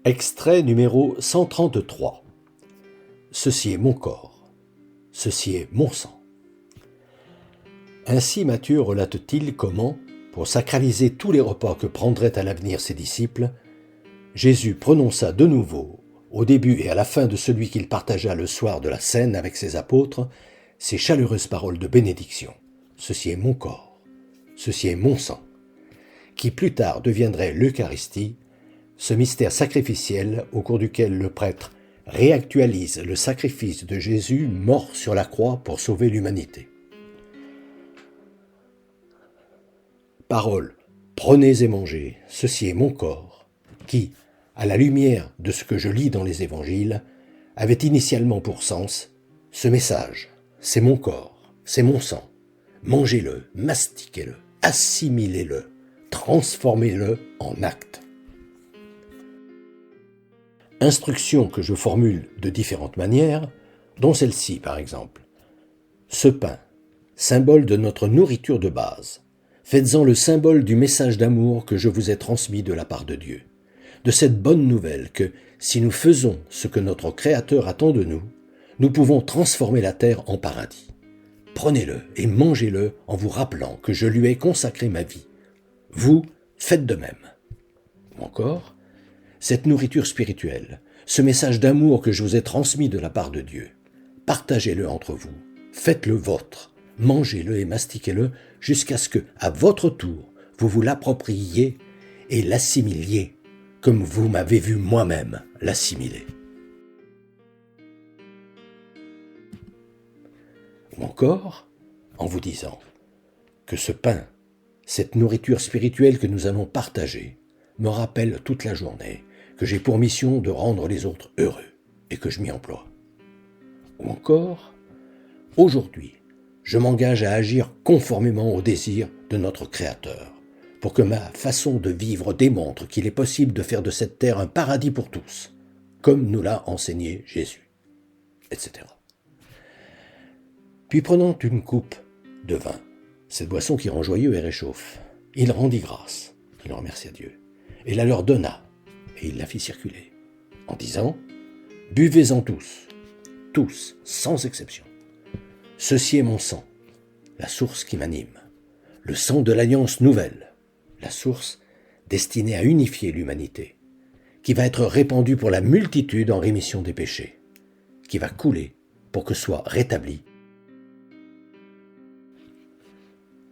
Extrait numéro 133. Ceci est mon corps, ceci est mon sang. Ainsi Matthieu relate-t-il comment, pour sacraliser tous les repas que prendraient à l'avenir ses disciples, Jésus prononça de nouveau, au début et à la fin de celui qu'il partagea le soir de la Cène avec ses apôtres, ces chaleureuses paroles de bénédiction. Ceci est mon corps, ceci est mon sang, qui plus tard deviendrait l'Eucharistie, ce mystère sacrificiel au cours duquel le prêtre réactualise le sacrifice de Jésus mort sur la croix pour sauver l'humanité. Parole, prenez et mangez, ceci est mon corps, qui, à la lumière de ce que je lis dans les évangiles, avait initialement pour sens ce message, c'est mon corps, c'est mon sang, mangez-le, mastiquez-le, assimilez-le, transformez-le en acte. Instruction que je formule de différentes manières, dont celle-ci par exemple. Ce pain, symbole de notre nourriture de base, faites-en le symbole du message d'amour que je vous ai transmis de la part de Dieu, de cette bonne nouvelle que, si nous faisons ce que notre Créateur attend de nous, nous pouvons transformer la terre en paradis. Prenez-le et mangez-le en vous rappelant que je lui ai consacré ma vie. Vous, faites de même. Ou encore, cette nourriture spirituelle, ce message d'amour que je vous ai transmis de la part de Dieu, partagez-le entre vous, faites-le vôtre, mangez-le et mastiquez-le jusqu'à ce que, à votre tour, vous vous l'appropriiez et l'assimiliez, comme vous m'avez vu moi-même l'assimiler. Ou encore, en vous disant que ce pain, cette nourriture spirituelle que nous allons partager, me rappelle toute la journée que j'ai pour mission de rendre les autres heureux et que je m'y emploie. Ou encore, aujourd'hui, je m'engage à agir conformément aux désirs de notre Créateur, pour que ma façon de vivre démontre qu'il est possible de faire de cette terre un paradis pour tous, comme nous l'a enseigné Jésus, etc. Puis prenant une coupe de vin, cette boisson qui rend joyeux et réchauffe, il rendit grâce, il remercia Dieu, et la leur donna, et il la fit circuler, en disant « Buvez-en tous, sans exception. Ceci est mon sang, la source qui m'anime, le sang de l'alliance nouvelle, la source destinée à unifier l'humanité, qui va être répandue pour la multitude en rémission des péchés, qui va couler pour que soit rétabli.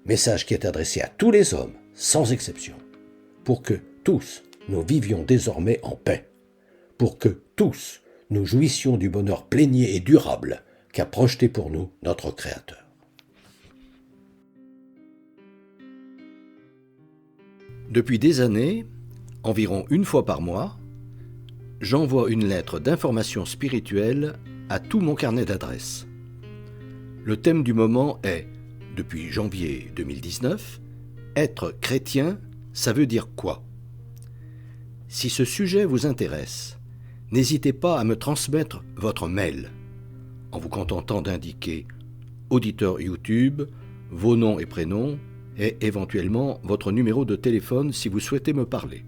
Message qui est adressé à tous les hommes, sans exception, pour que tous nous vivions désormais en paix, pour que tous nous jouissions du bonheur plénier et durable qu'a projeté pour nous notre Créateur. Depuis des années, environ une fois par mois, j'envoie une lettre d'information spirituelle à tout mon carnet d'adresses. Le thème du moment est, depuis janvier 2019, « Être chrétien, ça veut dire quoi ?» Si ce sujet vous intéresse, n'hésitez pas à me transmettre votre mail, en vous contentant d'indiquer auditeur YouTube, vos noms et prénoms, et éventuellement votre numéro de téléphone si vous souhaitez me parler.